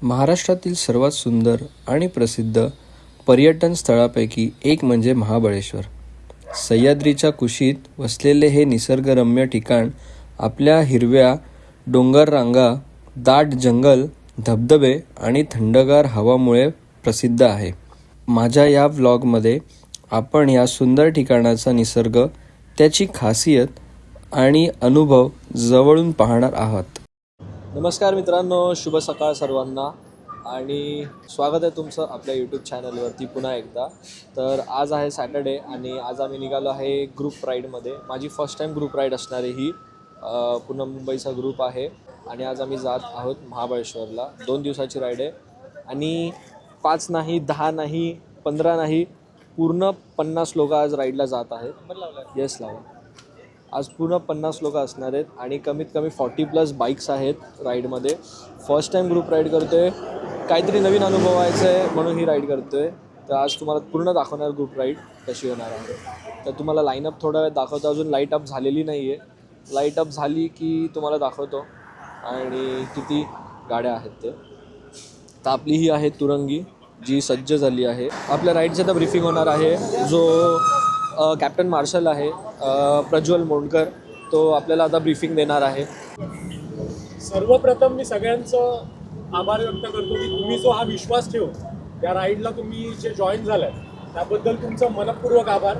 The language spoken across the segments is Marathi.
महाराष्ट्रातील सर्वात सुंदर आणि प्रसिद्ध पर्यटन स्थळापैकी एक म्हणजे महाबळेश्वर. सह्याद्रीच्या कुशीत वसलेले हे निसर्गरम्य ठिकाण आपल्या हिरव्या डोंगररांगा, दाट जंगल, धबधबे आणि थंडगार हवामुळे प्रसिद्ध आहे. माझ्या या व्लॉगमध्ये आपण या सुंदर ठिकाणाचा निसर्ग, त्याची खासियत आणि अनुभव जवळून पाहणार आहात. नमस्कार मित्रांनो, शुभ सकाळ सर्वांना आणि स्वागत आहे तुमचं आपल्या यूट्यूब चॅनलवरती पुन्हा एकदा. तर आज आहे सॅटर्डे आणि आज आम्ही निघालो आहे ग्रुप राईडमध्ये. माझी फर्स्ट टाईम ग्रुप राईड असणारी ही पुन्हा मुंबईचा ग्रुप आहे आणि आज आम्ही जात आहोत महाबळेश्वरला. 2 दिवसाची राईड आहे आणि 5 नाही, 10 नाही, 15 नाही, पूर्ण 50 लोक आज राईडला जात आहेत. येस लावा. आज पूर्ण 50 लोक असणार आहेत आणि कमीत कमी 40+ बाईक्स आहेत राईडमध्ये. फर्स्ट टाईम ग्रुप राईड करतो आहे, काहीतरी नवीन अनुभव व्हायचं आहे म्हणून ही राईड करतो आहे. तर आज तुम्हाला पूर्ण दाखवणार ग्रुप राईड कशी होणार आहे. तर तुम्हाला लाईनअप थोडा वेळ दाखवतो. अजून लाईट अप झालेली नाही आहे. लाईट अप झाली की तुम्हाला दाखवतो आणि किती गाड्या आहेत ते. तर आपली ही आहे तुरंगी जी सज्ज झाली आहे. आपल्या राईडचं तर ब्रीफिंग होणार आहे. जो कॅप्टन मार्शल आहे प्रज्वल मोंडकर, तो आपल्याला आता ब्रीफिंग देणार आहे. सर्वप्रथम मी सगळ्यांचं आभार व्यक्त करतो की तुम्ही जो हा विश्वास ठेवून या राईडला तुम्ही जे जॉईन झालाय त्याबद्दल तुमचं मनपूर्वक आभार.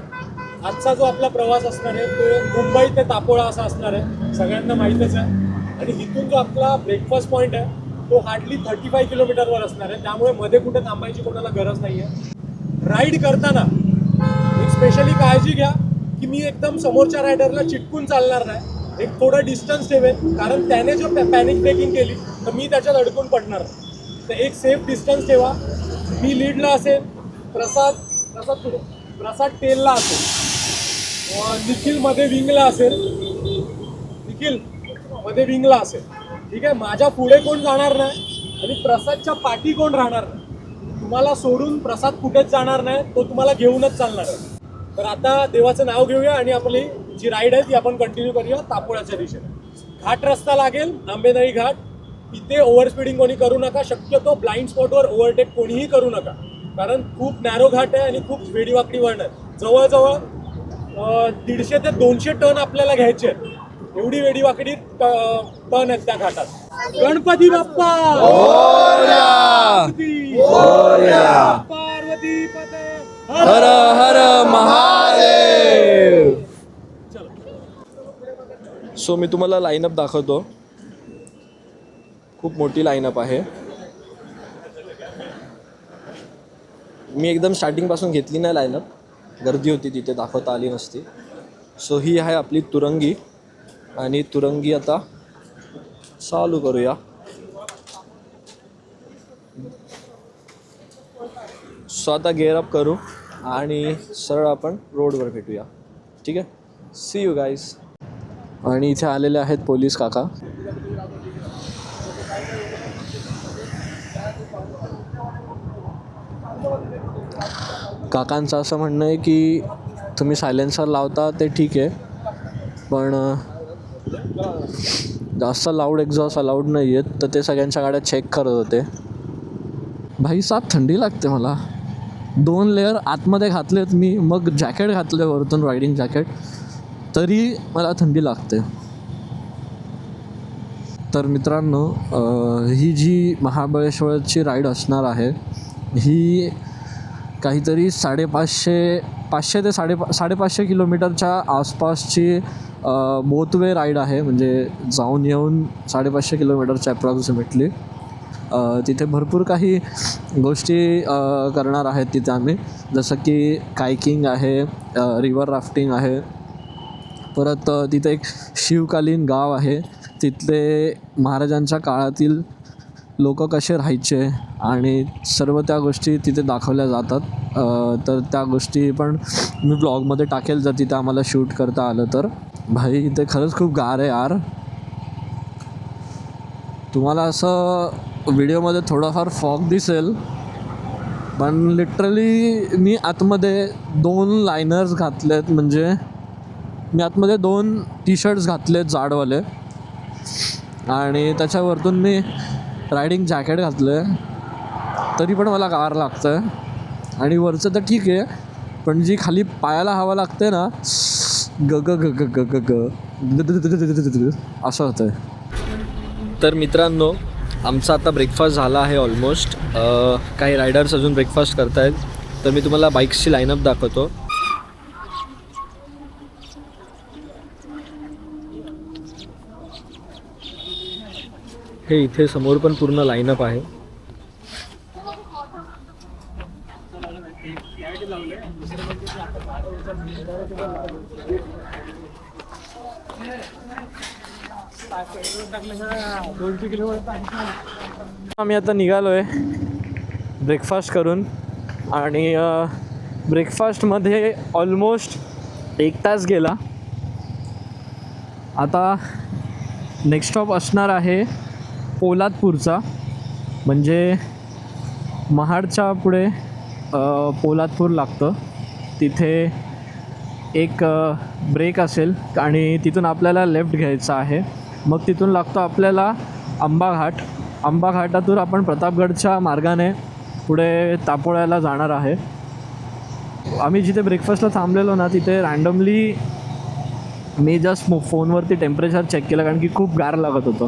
आजचा जो आपला प्रवास असणार आहे तो मुंबई ते तापोळा असा असणार आहे, सगळ्यांना माहीतच आहे. आणि इथून जो आपला ब्रेकफास्ट पॉईंट आहे तो हार्डली 35 किलोमीटरवर असणार आहे, त्यामुळे मध्ये कुठे थांबायची कोणाला गरज नाही आहे. राईड करताना एक स्पेशली काळजी घ्या की मी एकदम समोरच्या रायडरला चिटकून चालणार नाही. एक थोडं डिस्टन्स ठेवेन, कारण त्याने जो पॅनिक ब्रेकिंग केली तर मी त्याच्यात अडकून पडणार. तर एक सेफ डिस्टन्स ठेवा. मी लीडला असेल, प्रसाद टेलला असेल, निखिल मध्ये विंगला असेल, ठीक आहे. माझ्या पुढे कोण जाणार नाही आणि प्रसादच्या पाठी कोण राहणार नाही. तुम्हाला सोडून प्रसाद कुठेच जाणार नाही, तो तुम्हाला घेऊनच चालणार आहे. तर आता देवाचं नाव घेऊया आणि आपली जी राईड आहे ती आपण कंटिन्यू करूया तापोळ्याच्या दिशेने. घाट रस्ता लागेल, आंबेनळी घाट. इथे ओव्हर स्पीडिंग कोणी करू नका. शक्यतो ब्लाइंड स्पॉटवर ओव्हरटेक कोणीही करू नका, कारण खूप नॅरो घाट आहे आणि खूप वेडीवाकडी वळण आहे. जवळजवळ 150 ते 200 टन आपल्याला घ्यायचे आहेत. एवढी वेडीवाकडी टन आहेत त्या घाटात. गणपती बाप्पा पार्वती पते हर हर महादेव. सो मी तुम्हाला लाईनअप दाखवतो. खूप मोठी लाईनअप आहे. मी एकदम स्टार्टिंगपासून घेतली नाही लाईनअप, गर्दी होती तिथे, दाखवता आली नसती. सो ही आहे आपली तुरंगी आणि तुरंगी आता चालू करूया. सो आता गेअर अप करू आणि सरळ आपण रोडवर भेटूया, ठीक आहे. See you guys. आणि इथे आलेले आहेत पोलीस काका. काकांचं असं म्हणणं आहे की तुम्ही सायलेन्सर लावता ते ठीक आहे, पण जास्त लाऊड एक्झॉस्ट अलाउड नाही आहेत. तर ते सगळ्यांच्या गाड्या चेक करत होते. भाई साहब थंडी लागते मला. 2 लेअर आतमध्ये घातलेत मी, मग जॅकेट घातले वरतून, रायडिंग जॅकेट, तरी मला थंडी लागते. तर मित्रांनो, ही जी महाबळेश्वरची राईड असणार आहे ही काहीतरी 550 ते 550 किलोमीटरच्या आसपासची बोथवे राईड आहे. म्हणजे जाऊन येऊन 550 किलोमीटरच्या ॲप्रॉक्सिमेटली. तिथे भरपूर काही गोष्टी करणार आहेत तिथे आम्ही, जसं की कायकिंग आहे, रिव्हर राफ्टिंग आहे. परत तिथे एक शिवकालीन गाव आहे, तिथले महाराजांच्या काळातील लोक कसे राहायचे आणि सर्व त्या गोष्टी तिथे दाखवल्या जातात. तर त्या गोष्टी पण मी ब्लॉगमध्ये टाकेल जर तिथे आम्हाला शूट करता आलं तर. भाई इथे खरंच खूप गार आहे यार. तुम्हाला असं व्हिडिओमध्ये थोडाफार फॉग दिसेल, पण लिटरली मी आतमध्ये 2 लायनर्स घातलेत. म्हणजे मी आतमध्ये 2 टी-शर्ट्स घातलेत जाडवाले आणि त्याच्यावरतून मी रायडिंग जॅकेट घातलं आहे तरी पण मला गार लागतं आहे. आणि वरचं तर ठीक आहे, पण जी खाली पायाला हवा लागते ना, ग ग ग ग ग ग ग असं होतं आहे. तर मित्रांनो, आमचा आता ब्रेकफास्ट झाला आहे ऑलमोस्ट. काही रायडर्स अजून ब्रेकफास्ट करतायत, तर मी तुम्हाला बाईक्सची लाईनअप दाखवतो. हे इथे समोर पण पूर्ण लाईनअप आहे. आम्ही आता निघालो आहे ब्रेकफास्ट करून, आणि ब्रेकफास्टमध्ये ऑलमोस्ट 1 तास गेला. आता नेक्स्ट स्टॉप असणार आहे पोलादपूरचा, म्हणजे महाडच्या पुढे पोलादपूर लागतं. तिथे एक ब्रेक असेल आणि तिथून आपल्याला लेफ्ट घ्यायचं आहे. मग तिथून लागतो आपल्याला आंबा घाट. आंबा घाटातून आपण प्रतापगडच्या मार्गाने पुढे तापोळ्याला जाणार आहे. आम्ही जिथे ब्रेकफास्टला थांबलेलो ना, तिथे रँडमली मी जस्ट फोनवरती टेम्परेचर चेक केलं, कारण की खूप गार लागत होतं.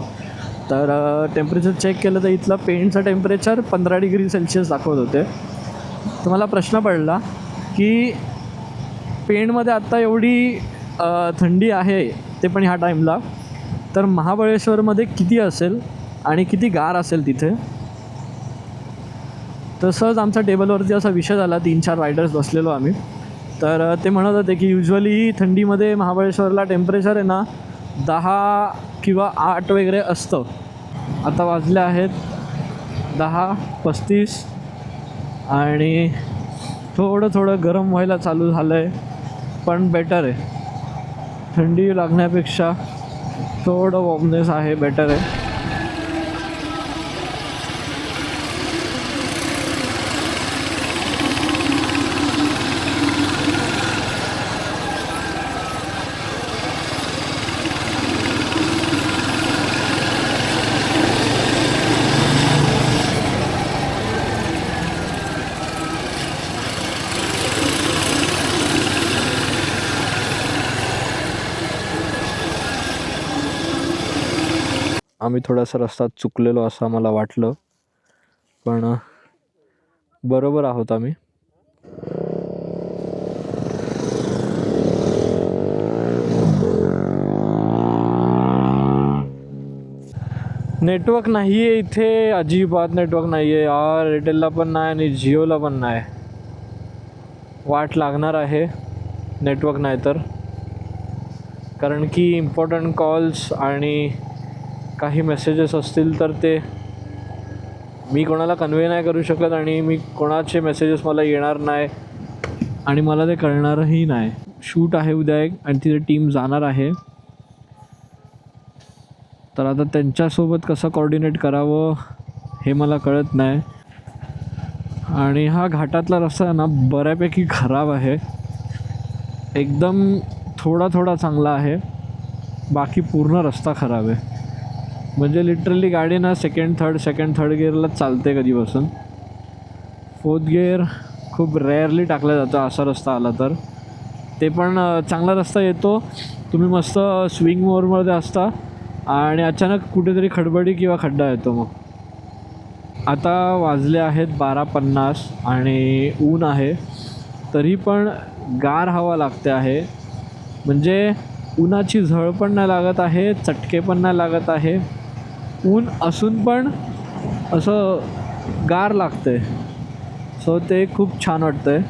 तर टेम्परेचर चेक केलं तर इथलं पेंटचं टेम्परेचर 15 डिग्री सेल्सिअस दाखवत होते. तर मला प्रश्न पडला की पेणमध्ये आत्ता एवढी थंडी आहे, ते पण ह्या टाईमला, तर महाबळेश्वरमध्ये किती असेल आणि किती गार असेल तिथे. तसंच आमच्या टेबलवरती असा विषय झाला, 3-4 रायडर्स बसलेलो आम्ही. तर ते म्हणत होते की युजली थंडीमध्ये महाबळेश्वरला टेम्परेचर आहे ना 10 किंवा 8 वगैरे असतं. आता वाजले आहेत 10:35 आणि थोडं गरम व्हायला चालू झालं आहे, पण बेटर आहे. थंडी लागण्यापेक्षा थोडं वॉर्मनेस आहे, बेटर आहे. आम्ही थोडासा रस्ता चुकलेलो असं आम्हाला वाटलं, पण बरोबर आहोत आम्ही. नेटवर्क नाही आहे इथे, अजिबात नेटवर्क नाही आहे यार. एअरटेलला पण नाही आणि जिओला पण नाही. वाट लागणार आहे नेटवर्क नाही तर, कारण की इम्पॉर्टंट कॉल्स आणि काही मेसेजेस असतील तर ते मी कोणाला कन्वे नाही करू शकत, आणि मी कोणाचे मेसेजेस मला येणार नाही आणि मला ते कळणारही नाही. शूट आहे उद्या एक, आणि तिथे टीम जाणार आहे. तर आता त्यांच्यासोबत कसं कोऑर्डिनेट करावं हे मला कळत नाही. आणि हा घाटातला रस्ता आहे ना बऱ्यापैकी खराब आहे. एकदम थोडा चांगला आहे, बाकी पूर्ण रस्ता खराब आहे. म्हणजे लिटरली गाडी ना सेकंड थर्ड गिअरलाच चालते कधीपासून. 4th गिअर खूप रेअरली टाकला जातो असा रस्ता आला तर. ते पण चांगला रस्ता येतो, तुम्ही मस्त स्विंग मोडमध्ये असता आणि अचानक कुठेतरी खडबडी किंवा खड्डा येतो. मग आता वाजले आहेत 12:50 आणि ऊन आहे, तरी पण गार हवा लागते आहे. म्हणजे उन्हाची झळ पण नाही लागत आहे, चटके पण नाही लागत आहे. ऊन असून पण असं गार लागते. सो ते खूप छान वाटतं आहे.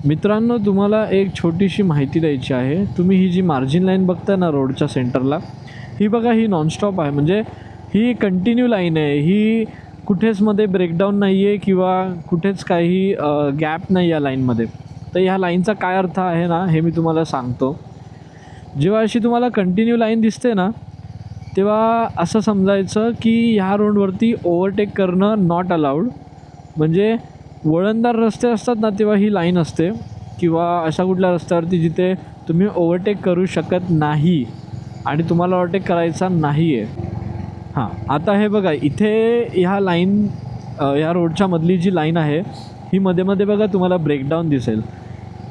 मित्रांनो, तुम्हाला एक छोटीशी माहिती द्यायची आहे. तुम्ही ही जी मार्जिन लाईन बघताय ना रोडच्या सेंटरला, ही बघा, ही नॉनस्टॉप आहे. म्हणजे ही कंटिन्यू लाईन आहे. ही कुठेच मध्ये ब्रेकडाऊन नाही आहे किंवा कुठेच काही गॅप नाही या लाईनमध्ये. तर ह्या लाईनचा काय अर्थ आहे ना, हे मी तुम्हाला सांगतो. जेव्हा अशी तुम्हाला कंटिन्यू लाईन दिसते ना, तेव्हा असं समजायचं की ह्या रोडवरती ओव्हरटेक करणं नॉट अलाउड. म्हणजे वळणदार रस्ते असतात ना, तेव्हा ही लाईन असते. किंवा अशा कुठल्या रस्त्यावरती जिथे तुम्ही ओव्हरटेक करू शकत नाही आणि तुम्हाला ओव्हरटेक करायचा नाही आहे, हां, आता हे बघा इथे ह्या लाईन ह्या रोडच्या मधली जी लाईन आहे ही मध्ये मध्ये बघा तुम्हाला ब्रेकडाऊन दिसेल.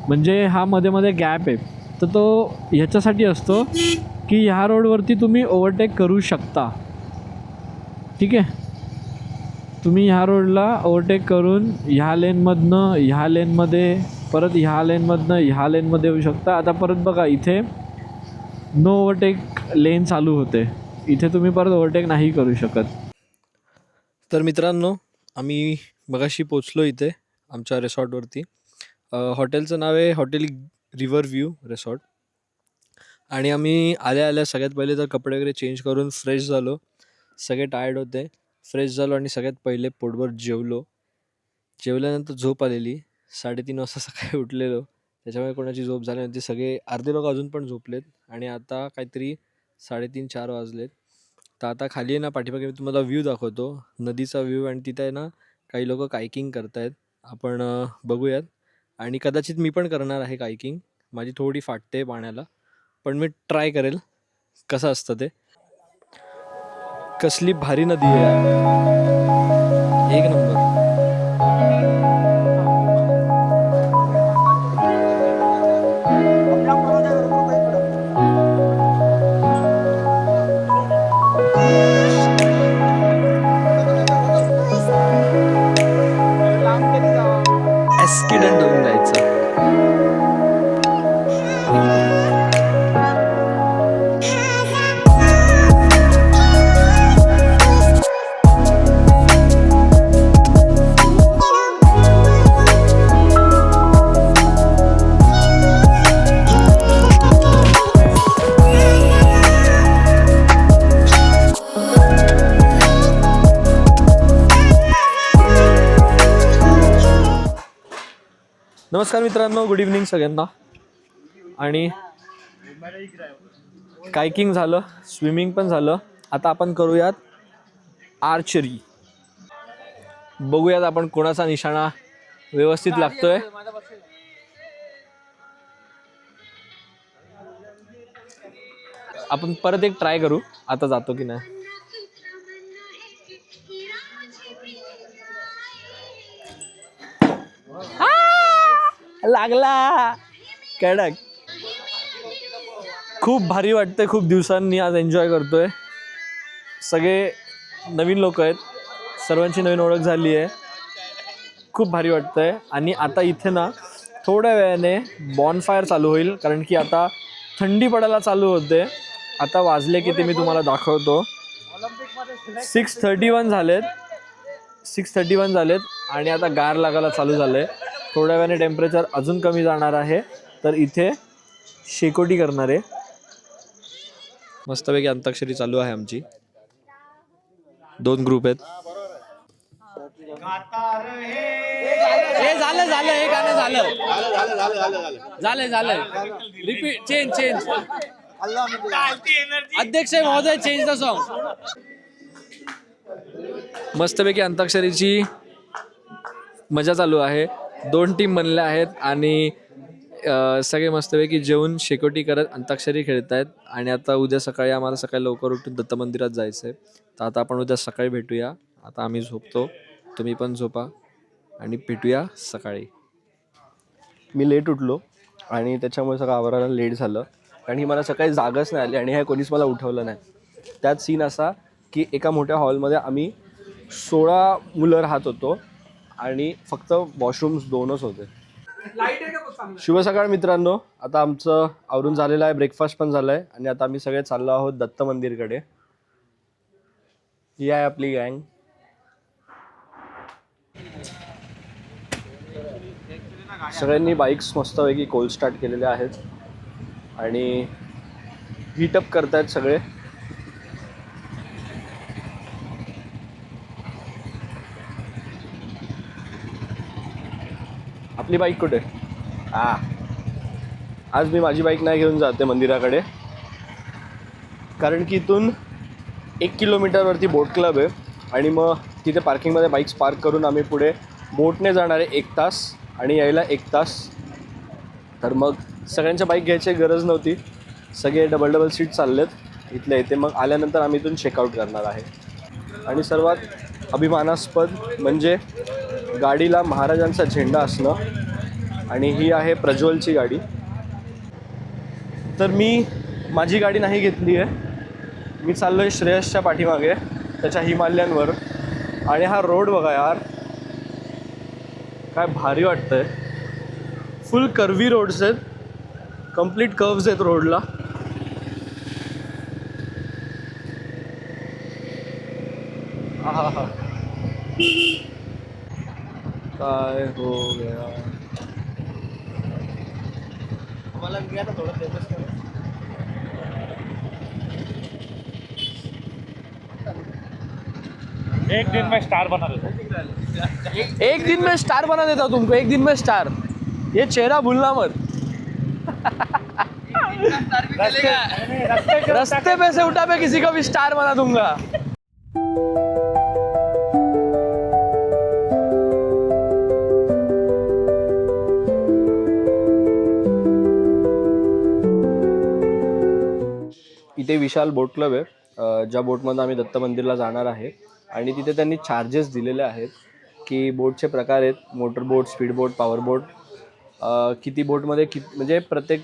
म्हणजे हा मध्ये मध्ये गॅप आहे. तर तो ह्याच्यासाठी असतो की ह्या रोडवरती तुम्ही ओव्हरटेक करू शकता. ठीक आहे, तुम्ही ह्या रोडला ओव्हरटेक करून ह्या लेनमधनं ह्या लेनमध्ये, परत ह्या लेनमधनं ह्या लेनमध्ये येऊ शकता. आता परत बघा इथे नो ओव्हरटेक लेन चालू होते. इथे तुम्ही परत ओव्हरटेक नाही करू शकत. तर मित्रांनो, आम्ही मगाशी पोचलो इथे आमच्या रिसॉर्टवरती. हॉटेलचं नाव आहे हॉटेल रिव्हर व्ह्यू रिसॉर्ट. आणि आम्ही आल्या आल्या सगळ्यात पहिले तर कपडे वगैरे चेंज करून फ्रेश झालो. सगळे टायर्ड होते. फ्रेश झालो आणि सगळ्यात पहिले पोटभर जेवलो. जेवल्यानंतर झोप आलेली. 3:30 वाजता सकाळी उठलेलो. त्याच्यामुळे कोणाची झोप झाली नव्हती. सगळे अर्धे लोक अजून पण झोपलेत. आणि आता काहीतरी 3:30-4 वाजलेत. तर आता खाली आहे ना, पाठीमागे मी तुम्हाला व्ह्यू दाखवतो, नदीचा व्ह्यू. आणि तिथे आहे ना काही लोक कायकिंग करतायत. आपण बघूयात. आणि कदाचित मी पण करणार आहे कायकिंग. माझी थोडी फाटते पाण्याला, पण मी ट्राय करेल कसं असतं ते. कसली भारी नदी आहे यार. एक नंबर. ॲक्सिडेंट होऊन जायचा. नमस्कार मित्रांनो, गुड इव्हनिंग सगळ्यांना. आणि कायकिंग झालं, स्विमिंग पण झालं. आता आपण करूयात आर्चरी. बघूयात आपण कोणाचा निशाणा व्यवस्थित लागतोय. आपण परत एक ट्राय करू, आता जातो की नाही. लागला कडक. खूप भारी वाटतंय. खूप दिवसांनी आज एन्जॉय करतोय. सगळे नवीन लोक आहेत. सर्वांची नवीन ओळख झाली आहे. खूप भारी वाटतंय. आणि आता इथे ना थोड्या वेळाने बॉनफायर चालू होईल, कारण की आता थंडी पडायला चालू होते. आता वाजले की ते मी तुम्हाला दाखवतो. 6:31 झालेत. 6:31 झालेत आणि आता गार लागायला चालू झालंय. थोड्या वेळाने टेम्परेचर अजून कमी जाणार आहे. तर इथे शेकोटी करणार आहे. मस्तपैकी अंताक्षरी चालू आहे आमची. 2 ग्रुप आहेत. हे झालं हे गाणं झालं. Repeat, change. अध्यक्ष महोदय, चेंज द सॉन्ग. मस्तपैकी अंताक्षरीची मजा चालू आहे. 2 टीम बनल्या आहेत आणि सगळे मस्तपैकी जेवून शेकोटी करत अंताक्षरी खेळत आहेत. आणि आता उद्या सकाळी आम्हाला सकाळी लवकर उठून दत्त मंदिरात जायचं आहे. तर आता आपण उद्या सकाळी भेटूया. आता आम्ही झोपतो, तुम्ही पण झोपा आणि भेटूया सकाळी. मी लेट उठलो आणि त्याच्यामुळे सगळं आवरायला लेट झालं, कारण की मला सकाळी जागच नाही आली आणि ह्या कोणीच मला उठवलं नाही. त्यात सीन असा की एका मोठ्या हॉलमध्ये आम्ही 16 मुलं राहत होतो आणि फक्त वॉशरूम्स 2च होते. शुभ सकाळ मित्रांनो. आता आमचं आवरून झालेलं आहे, ब्रेकफास्ट पण झालं आहे आणि आता आम्ही सगळे चाललो आहोत दत्त मंदिरकडे. ही आहे आपली गँग. सगळ्यांनी बाईक्स मस्तपैकी कोल्ड स्टार्ट केलेल्या आहेत आणि हीटअप करतायत सगळे. आपली बाईक कुठे? आज मी माझी बाईक नाही घेऊन जाते मंदिराकडे, कारण की इथून 1 किलोमीटरवरती बोट क्लब आहे आणि मग तिथे पार्किंगमध्ये बाईक्स पार्क करून आम्ही पुढे बोटने जाणार आहे 1 तास आणि यायला 1 तास. तर मग सगळ्यांच्या बाईक घ्यायची गरज नव्हती. सगळे डबल सीट चाललेत इथल्या इथे. मग आल्यानंतर आम्ही इथून चेकआउट करणार आहे. आणि सर्वात अभिमानास्पद म्हणजे गाडीला महाराजांचा झेंडा असणं. आणि ही आहे प्रज्वलची गाडी. तर मी माझी गाडी नाही घेतली आहे. मी चाललो आहे श्रेयसच्या पाठीमागे त्याच्या हिमालयांवर. आणि हा रोड बघा यार, काय भारी वाटतंय. फुल कर्वी रोड्स आहेत, कंप्लीट कर्व्स आहेत रोडला. हा काय हो गया. मला थोडं फेमस एक दिन में स्टार बना देता. एक दिन में स्टार बना देता हूं तुमको, एक दिन में स्टार. ये चेहरा भूलना मत. रास्ते पे से उठा पे किसी को भी स्टार बना दूंगा. इथे विशाल बोट क्लब आहे, ज्या बोटमध्ये आम्ही दत्त मंदिरला जाणार आहे. आणि तिथे त्यांनी चार्जेस दिलेले आहेत की बोटचे प्रकार आहेत, मोटर बोट, स्पीड बोट, पॉवर बोट. किती बोटमध्ये म्हणजे प्रत्येक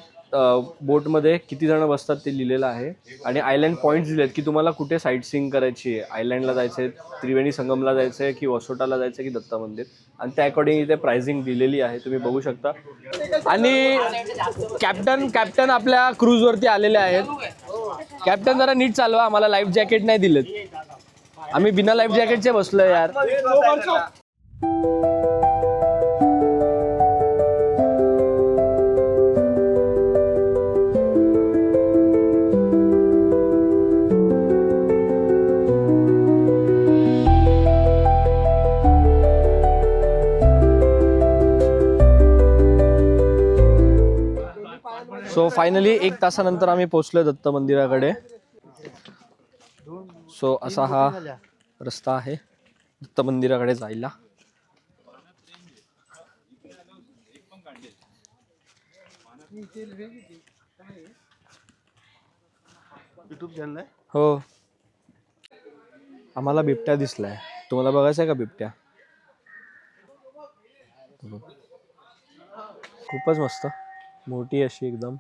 बोटमध्ये किती जणं बसतात ते लिहिलेलं आहे. आणि आयलँड पॉईंट्स दिलेत की तुम्हाला कुठे साईट सीइंग करायची आहे. आयलँडला जायचं आहे, त्रिवेणी संगमला जायचं आहे, की वसोटाला जायचं आहे, की दत्त मंदिर. आणि त्या अकॉर्डिंग इथे प्राइसिंग दिलेली आहे, तुम्ही बघू शकता. आणि कॅप्टन आपल्या क्रूजवरती आलेले आहेत. कॅप्टन जरा नीट चालवा, आम्हाला लाईफ जॅकेट नाही दिलेत. आम्ही बिना लाईफ जॅकेटचे बसलोय यार. सो फायनली 1 तासानंतर आम्ही पोहोचलोय दत्त मंदिराकडे. सो असा हा रस्ता आहे दत्त मंदिराकडे जायला. हो, आम्हाला बिबट्या दिसलाय. तुम्हाला बघायचं आहे का बिबट्या? खूपच मस्त, मोठी अशी एकदम.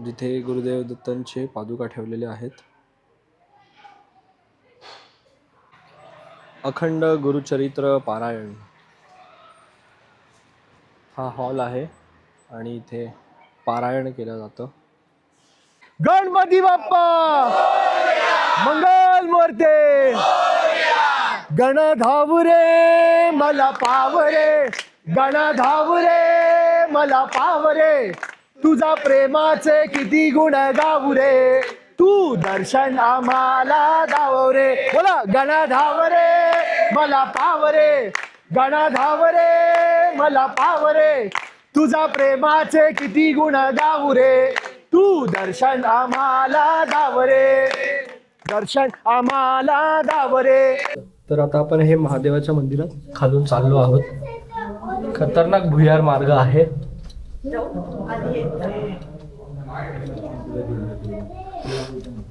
जिथे गुरुदेव दत्तांचे पादुका ठेवलेले आहेत. अखंड गुरुचरित्र पारायण हा हॉल आहे आणि इथे पारायण केलं जातं. गणपती बाप्पा मंगल मूर्ते. गण धावरे मला पावरे, गण धावरे मला पावरे. तुझा प्रेमाचे किती गुण गाऊ रे, तू दर्शन आम्हाला दाव रे. बोला, गण धावरे मला पावरे, गण धावरे मला पावरे. तुझा प्रेमाचे किती गुण गाऊ रे, तू दर्शन आम्हाला दाव रे, दर्शन आम्हाला दाव रे. तर आता आपण हे महादेवाच्या मंदिरात खालून चाललो आहोत. खतरनाक भुयार मार्ग आहे.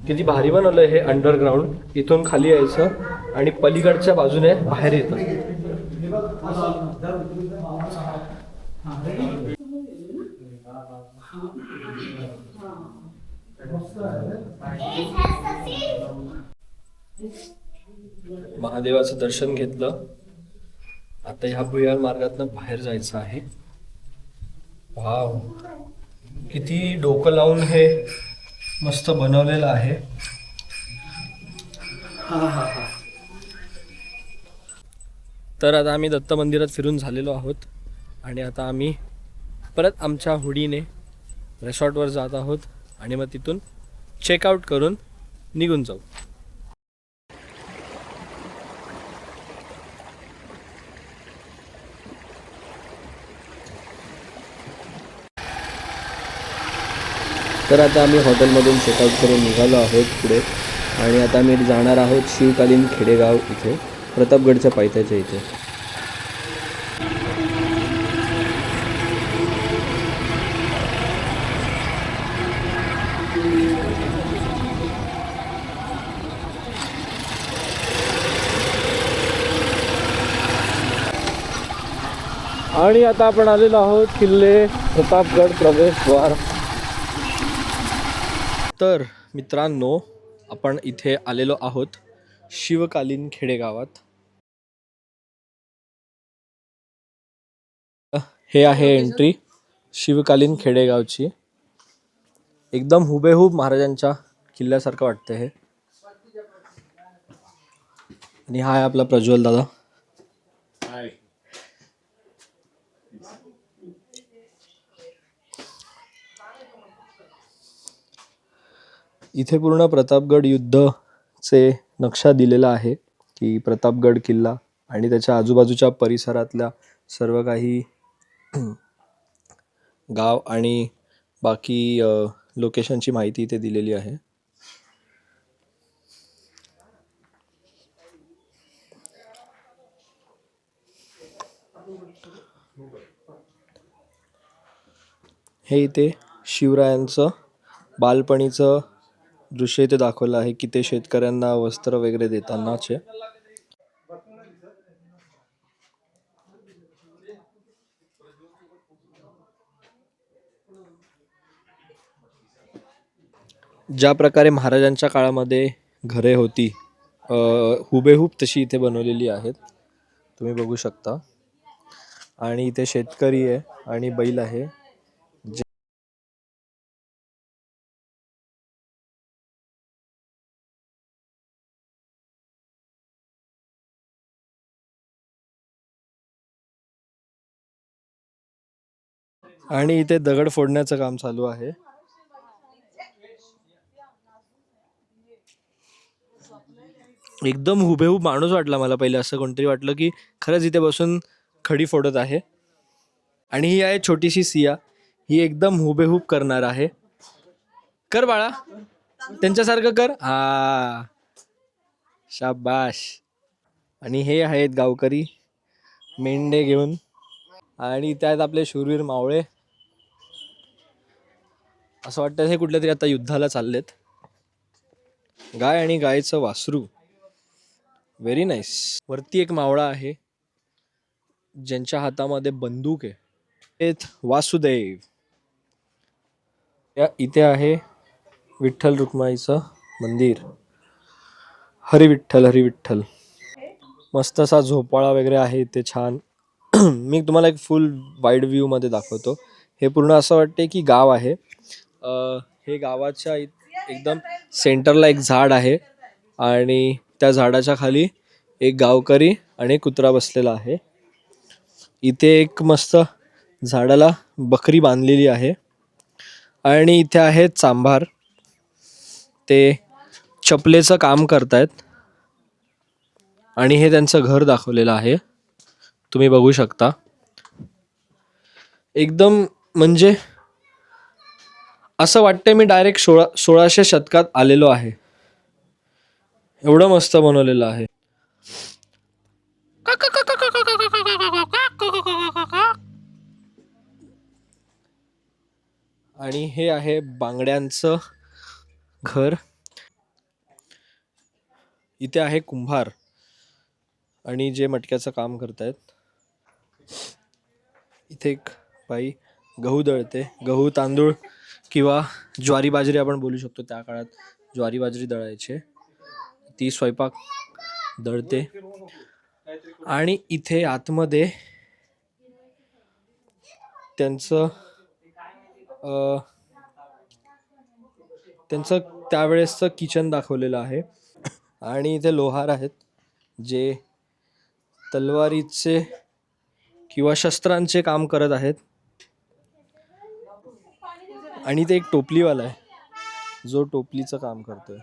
किती भारी बनवलंय हे अंडरग्राउंड. इथून खाली यायचं आणि पलीकडच्या बाजूने बाहेर येतं. महादेवाचं दर्शन घेतलं. आता ह्या भुयार मार्गातनं बाहेर जायचं आहे. वाव, किती डोकं लावून हे मस्त बनवलेलं आहे. तर आता आम्ही दत्त मंदिरात फिरून झालेलो आहोत आणि आता आम्ही परत आमच्या हुडीने रिसॉर्टवर जात आहोत आणि मग तिथून चेकआउट करून निघून जाऊ. तर आता आम्ही हॉटेलमधून चेकआउट करून निघालो आहोत पुढे आणि आता आम्ही जाणार आहोत शिवकालीन खेडेगाव इथे, प्रतापगडच्या पायथ्याच्या इथे. आणि आता आपण आलेलो आहोत किल्ले प्रतापगड प्रवेशद्वार. तर मित्रांनो, आपण इथे आलेलो आहोत शिवकालीन खेडेगावात. हे आहे एंट्री शिवकालीन खेडेगावची. एकदम हुबेहूब महाराजांच्या किल्ल्यासारखं वाटतं हे. आणि हा आहे आपला प्रज्वल दादा. इथे पूर्ण प्रतापगड युद्धचे नक्षा दिलेला आहे की प्रतापगड किल्ला आणि त्याच्या आजूबाजूच्या परिसरातल्या सर्व काही गाव आणि बाकी लोकेशनची माहिती इथे दिलेली आहे. हे इथे शिवरायांचं बालपणीचं दृश्य इथे दाखवलं आहे की ते शेतकऱ्यांना वस्त्र वगैरे देतानाचे. ज्या प्रकारे महाराजांच्या काळामध्ये घरे होती हुबेहूब तशी इथे बनवलेली आहेत, तुम्ही बघू शकता. आणि इथे शेतकरी आहे आणि बैल आहे. आणि इथे दगड फोडण्याचं काम चालू आहे. एकदम हुबेहूब माणूस वाटला मला पहिले. असं कोणतरी वाटलं की खरंच इथे बसून खडी फोडत आहे. आणि ही आहे छोटीशी सिया. ही एकदम हुबेहूब करणार आहे. कर बाळा, त्यांच्यासारखं कर. हा, शाबाश. आणि हे आहेत गावकरी मेंढे घेऊन. आणि त्यात आपले शूरवीर मावळे. असं वाटतं हे कुठल्या तरी आता युद्धाला चाललेत. गाय आणि गायचं वासरू. Very nice. वरती एक मावळा आहे ज्यांच्या हातामध्ये बंदूक आहे. वासुदेव. इथे आहे विठ्ठल रुक्माईचं मंदिर. हरी विठ्ठल हरी विठ्ठल. मस्त असा झोपाळा वगैरे आहे इथे छान. मी तुम्हाला एक फुल वाईड व्ह्यू मध्ये दाखवतो. हे पूर्ण असं वाटते की गाव आहे. हे गावाच्या एकदम सेंटरला एक झाड आहे आणि त्या झाडाच्या खाली एक गावकरी आणि कुत्रा बसलेला आहे. इथे एक मस्त झाडाला बकरी बांधलेली आहे. आणि इथे आहे चांभार. ते चपलेचं काम करतायत आणि हे त्यांचं घर दाखवलेलं आहे, तुम्ही बघू शकता. एकदम म्हणजे असं वाटतंय मी डायरेक्ट 1600 शतकात आलेलो आहे. एवढं मस्त बनवलेलं आहे. आणि हे आहे बांगड्यांचं घर. इथे आहे कुंभार आणि जे मटक्याचं काम करतायत. इथे एक बाई गहू दळते. गहू तांदूळ किंवा ज्वारी बाजरी आपण बोलू शकतो. त्या काळात ज्वारी बाजरी दळायचे. ती स्वयंपाक दळते. आणि इथे आतमध्ये त्यांचं त्यावेळेसचं किचन दाखवलेलं आहे. आणि इथे लोहार आहेत जे तलवारीचे किंवा शस्त्रांचे काम करत आहेत. आणि इथे एक टोपलीवाला आहे जो टोपलीचं काम करतोय.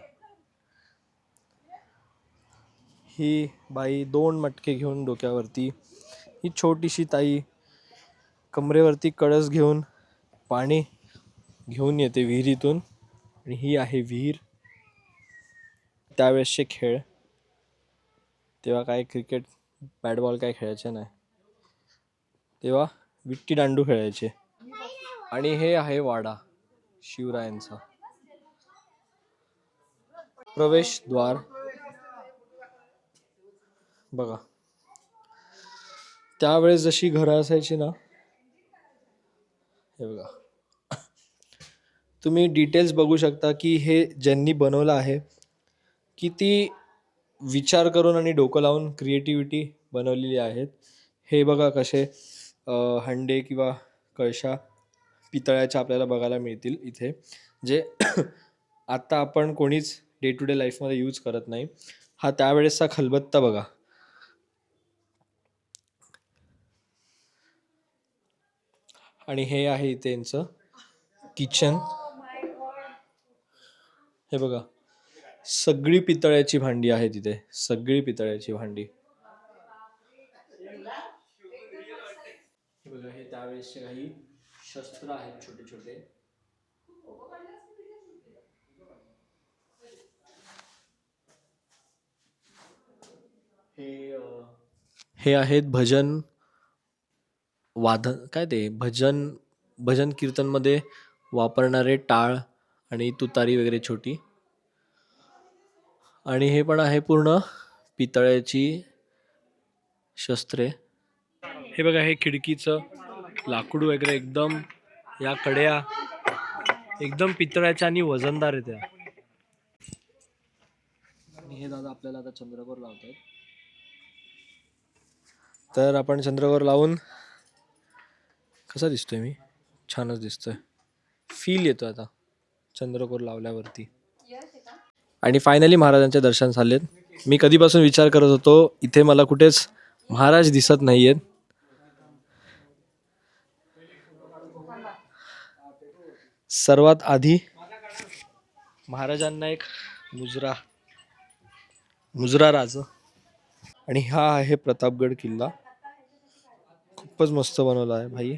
ही बाई 2 मटके घेऊन डोक्यावरती. ही छोटीशी ताई कमरेवरती कळस घेऊन पाणी घेऊन येते विहिरीतून. आणि ही आहे विहीर. त्यावेळेसचे खेळ, तेव्हा काय क्रिकेट बॅट बॉल काय खेळायचे नाही, तेव्हा विट्टी दांडू खेळायचे. आणि हे आहे वाडा शिवरायांचा. प्रवेशद्वार बघा. त्यावेळेस जशी घरं असायची ना, हे बघा, तुम्ही डिटेल्स बघू शकता की हे ज्यांनी बनवलं आहे किती विचार करून आणि डोकं लावून क्रिएटिव्हिटी बनवलेली आहेत. हे बघा कसे हंडे किंवा कळशा पितळ्याच्या आपल्याला बघायला मिळतील इथे, जे आत्ता आपण कोणीच डे टू डे लाईफमध्ये यूज करत नाही. हा त्यावेळेसचा खलबत्ता बघा. आणि हे आहे इथे यांचं किचन. हे बघा, सगळी पितळ्याची भांडी आहेत इथे, सगळी पितळ्याची भांडी. हे बघा, हे त्यावेळेसचे काही शस्त्र आहेत छोटे छोटे. हे आहेत भजन वादन, काय ते भजन कीर्तनमध्ये वापरणारे टाळ आणि तुतारी वगैरे छोटी. आणि हे पण आहे पूर्ण पितळ्याची शस्त्रे. हे बघा, हे खिडकीचं लाकूड वगैरे एकदम, या कड्या एकदम पितळ्याच्या आणि वजनदार आहेत त्या. आणि हे दादा आपल्याला आता चंद्रकोर लावतात. तर आपण चंद्रकोर लावून, कसा दिसतोय मी? छानच दिसतोय, फील येतो आता चंद्रकोर लावल्यावरती. आणि फायनली महाराजांचे दर्शन झालेत. मी कधीपासून विचार करत होतो इथे मला कुठेच महाराज दिसत नाहीयेत. सर्वात आधी महाराजांना एक मुजरा राज. आणि हा आहे प्रतापगड किल्ला. खूपच मस्त बनवला आहे भाई.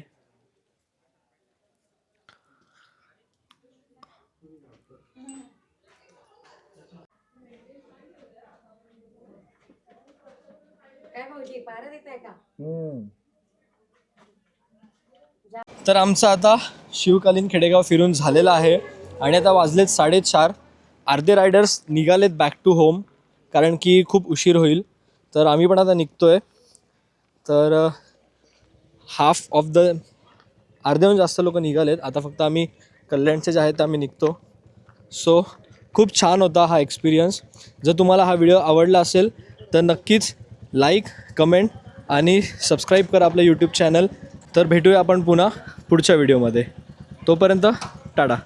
तर आमचं आता शिवकालीन खेडेगाव फिरून झालेलं आहे आणि आता वाजलेत 4:30. अर्धे रायडर्स निघालेत बॅक टू होम कारण की खूप उशीर होईल. तर आम्ही पण आता निघतोय. तर अर्ध्याहून जास्त लोक निघालेत. आता फक्त आम्ही कल्याणचे जे आहेत ते आम्ही निघतो. सो खूप छान होता हा एक्सपिरियन्स. जर तुम्हाला हा व्हिडिओ आवडला असेल तर नक्कीच लाईक, कमेंट आणि सबस्क्राईब करा आपलं यूट्यूब चॅनल. तर भेटूया आपण पुन्हा पुढच्या व्हिडिओमध्ये. तोपर्यंत टाटा.